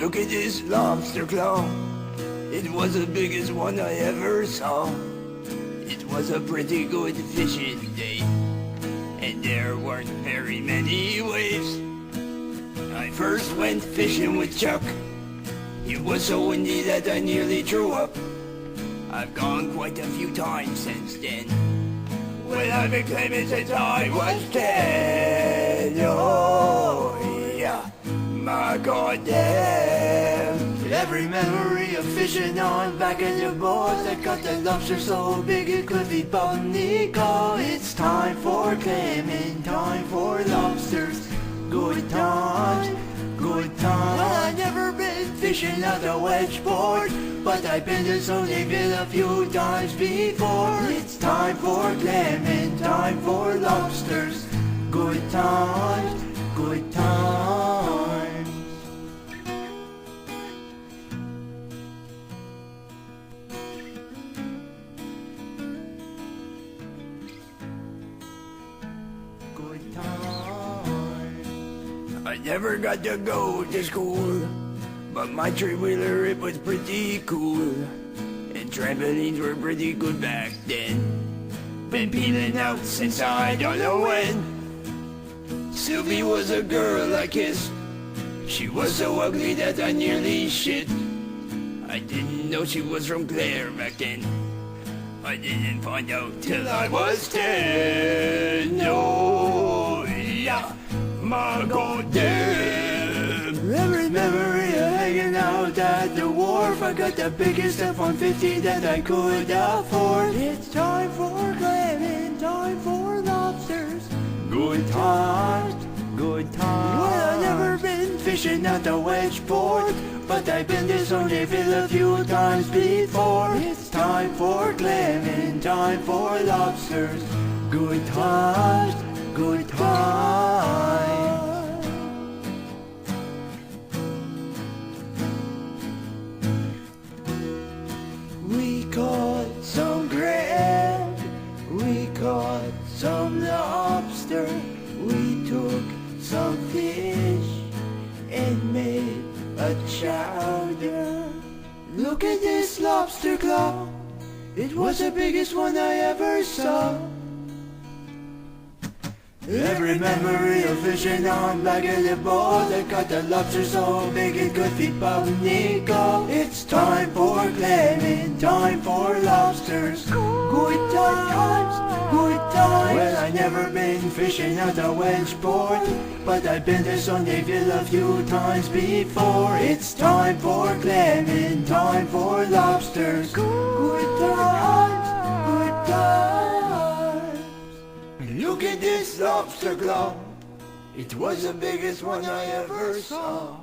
Look at this lobster claw. It was the biggest one I ever saw. It was a pretty good fishing day, and there weren't very many waves. I first went fishing with Chuck. It was so windy that I nearly threw up. I've gone quite a few times since then. Well, I've been claiming since I was 10. Oh, yeah, my goddamn. Every memory of fishing on back of the boards that got the lobster so big it could be Nico. It's time for claiming, time for lobsters. Good times, good times. Well, I've never been fishing at a wedge board, but I've been to Sonyville a few times before. It's time for clamming, time for lobsters. Good times, good times. Good times. I never got to go to school, but my three-wheeler, it was pretty cool. And trampolines were pretty good back then. Been peeling out since I don't know when. Sylvie was a girl I kissed. She was so ugly that I nearly shit. I didn't know she was from Claire back then. I didn't find out till I was 10. Oh, yeah, my goddamn. Every memory of hanging out at the wharf, I got the biggest F-150 that I could afford. It's time for clamming, time for lobsters. Good times, good times. Well, I've never been fishing at the wedge board, but I've been to Sonyville a few times before. It's time for clamming, time for lobsters. Good times, good times. We caught some crab, we caught some lobster, we took some fish and made a chowder. Look at this lobster claw, it was the biggest one I ever saw. Every memory of fishing on back of the boat that got the lobster so big it could feed Nico. It's time for clamming, time for lobsters. Good times, good times. Well, I never been fishing at a wedge board, but I've been to Sonyville a few times before. It's time for clamming, time for lobsters. Good times, good times. Look at this lobster claw, it was the biggest one I ever saw.